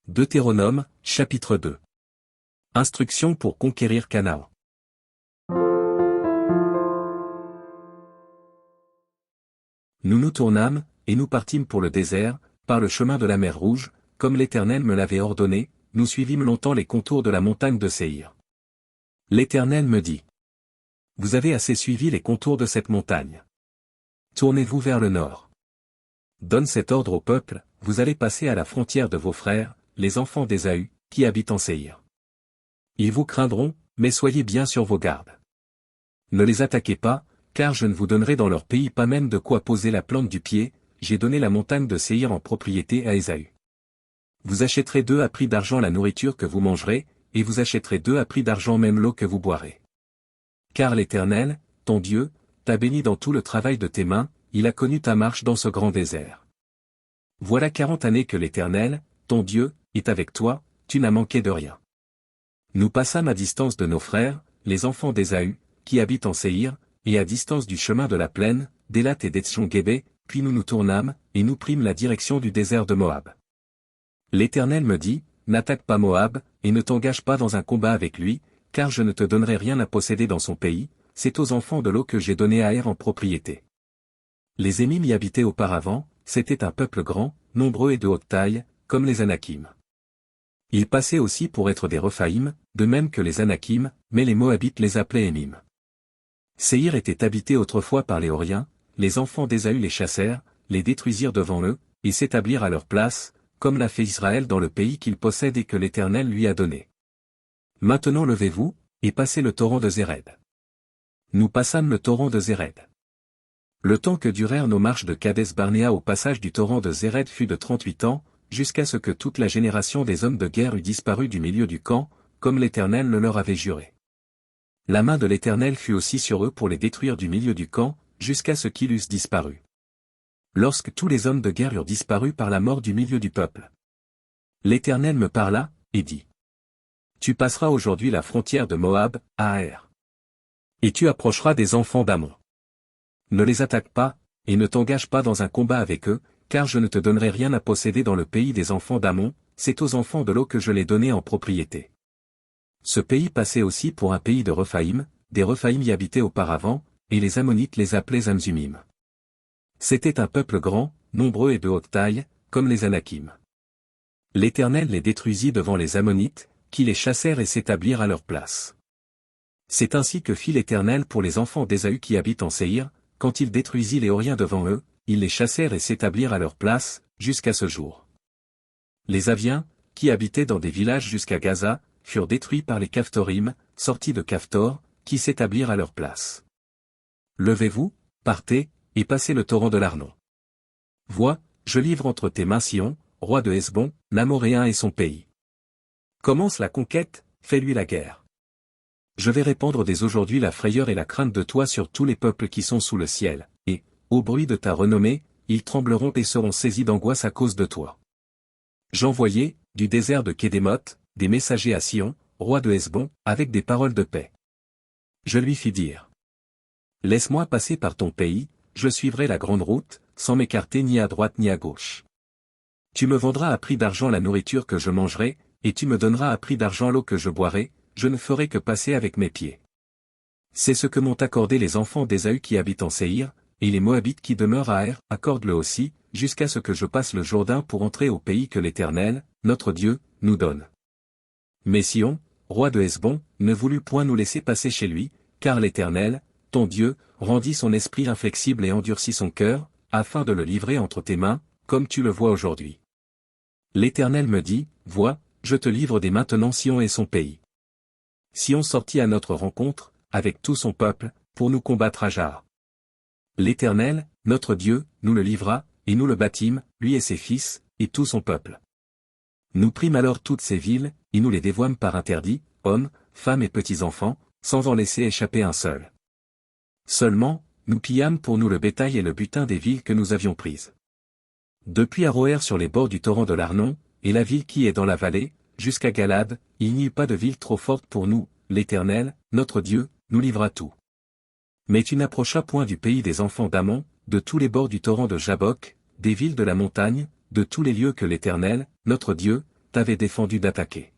Deutéronome, chapitre 2. Instruction pour conquérir Canaan. Nous nous tournâmes, et nous partîmes pour le désert, par le chemin de la mer Rouge, comme l'Éternel me l'avait ordonné, nous suivîmes longtemps les contours de la montagne de Séhir. L'Éternel me dit: Vous avez assez suivi les contours de cette montagne. Tournez-vous vers le nord. Donne cet ordre au peuple: vous allez passer à la frontière de vos frères, les enfants d'Ésaü, qui habitent en Séhir. Ils vous craindront, mais soyez bien sur vos gardes. Ne les attaquez pas, car je ne vous donnerai dans leur pays pas même de quoi poser la plante du pied. J'ai donné la montagne de Séhir en propriété à Ésaü. Vous achèterez d'eux à prix d'argent la nourriture que vous mangerez, et vous achèterez d'eux à prix d'argent même l'eau que vous boirez. Car l'Éternel, ton Dieu, t'a béni dans tout le travail de tes mains, il a connu ta marche dans ce grand désert. Voilà 40 années que l'Éternel, ton Dieu, est avec toi, tu n'as manqué de rien. Nous passâmes à distance de nos frères, les enfants d'Ésaü, qui habitent en Séhir, et à distance du chemin de la plaine, d'Élat et d'Etzion-Gébé, puis nous nous tournâmes, et nous prîmes la direction du désert de Moab. L'Éternel me dit: N'attaque pas Moab, et ne t'engage pas dans un combat avec lui, car je ne te donnerai rien à posséder dans son pays, c'est aux enfants de Lot que j'ai donné à Er en propriété. Les Émim y habitaient auparavant, c'était un peuple grand, nombreux et de haute taille, comme les Anakim. Ils passaient aussi pour être des Rephaïm, de même que les Anakim, mais les Moabites les appelaient Émim. Séhir était habité autrefois par les Horiens, les enfants d'Ésaü les chassèrent, les détruisirent devant eux, et s'établirent à leur place, comme l'a fait Israël dans le pays qu'il possède et que l'Éternel lui a donné. Maintenant levez-vous, et passez le torrent de Zéred. Nous passâmes le torrent de Zéred. Le temps que durèrent nos marches de Kadès-Barnéa au passage du torrent de Zéred fut de 38 ans, jusqu'à ce que toute la génération des hommes de guerre eût disparu du milieu du camp, comme l'Éternel le leur avait juré. La main de l'Éternel fut aussi sur eux pour les détruire du milieu du camp, jusqu'à ce qu'ils eussent disparu. Lorsque tous les hommes de guerre eurent disparu par la mort du milieu du peuple, l'Éternel me parla, et dit: Tu passeras aujourd'hui la frontière de Moab, à Ar. Et tu approcheras des enfants d'Ammon. Ne les attaque pas, et ne t'engage pas dans un combat avec eux, car je ne te donnerai rien à posséder dans le pays des enfants d'Ammon, c'est aux enfants de Lot que je l'ai donné en propriété. Ce pays passait aussi pour un pays de Rephaïm, des Rephaïm y habitaient auparavant, et les Ammonites les appelaient Zamzumim. C'était un peuple grand, nombreux et de haute taille, comme les Anakim. L'Éternel les détruisit devant les Ammonites, qui les chassèrent et s'établirent à leur place. C'est ainsi que fit l'Éternel pour les enfants d'Ésaü qui habitent en Séhir, quand il détruisit les Horiens devant eux, ils les chassèrent et s'établirent à leur place, jusqu'à ce jour. Les Aviens, qui habitaient dans des villages jusqu'à Gaza, furent détruits par les Caphtorim, sortis de Caphtor, qui s'établirent à leur place. Levez-vous, partez, et passez le torrent de l'Arnon. Vois, je livre entre tes mains Sihon, roi de Hesbon, l'Amoréen et son pays. Commence la conquête, fais-lui la guerre. Je vais répandre dès aujourd'hui la frayeur et la crainte de toi sur tous les peuples qui sont sous le ciel, et, au bruit de ta renommée, ils trembleront et seront saisis d'angoisse à cause de toi. J'envoyai, du désert de Kédémoth, des messagers à Sihon, roi de Hesbon, avec des paroles de paix. Je lui fis dire: Laisse-moi passer par ton pays, je suivrai la grande route, sans m'écarter ni à droite ni à gauche. Tu me vendras à prix d'argent la nourriture que je mangerai, et tu me donneras à prix d'argent l'eau que je boirai, je ne ferai que passer avec mes pieds. C'est ce que m'ont accordé les enfants d'Ésaü qui habitent en Séhir, et les Moabites qui demeurent à Ar, accorde-le aussi, jusqu'à ce que je passe le Jourdain pour entrer au pays que l'Éternel, notre Dieu, nous donne. Mais Sihon, roi de Hesbon, ne voulut point nous laisser passer chez lui, car l'Éternel, ton Dieu, rendit son esprit inflexible et endurcit son cœur, afin de le livrer entre tes mains, comme tu le vois aujourd'hui. L'Éternel me dit: Vois, je te livre dès maintenant Sihon et son pays. Sihon sortit à notre rencontre, avec tout son peuple, pour nous combattre à Jaar. L'Éternel, notre Dieu, nous le livra, et nous le battîmes, lui et ses fils, et tout son peuple. Nous prîmes alors toutes ces villes, et nous les dévouâmes par interdit, hommes, femmes et petits-enfants, sans en laisser échapper un seul. Seulement, nous pillâmes pour nous le bétail et le butin des villes que nous avions prises. Depuis Aroër sur les bords du torrent de l'Arnon, et la ville qui est dans la vallée, jusqu'à Galad, il n'y eut pas de ville trop forte pour nous, l'Éternel, notre Dieu, nous livra tout. Mais tu n'approchas point du pays des enfants d'Ammon, de tous les bords du torrent de Jabbok, des villes de la montagne, de tous les lieux que l'Éternel, notre Dieu, t'avait défendu d'attaquer.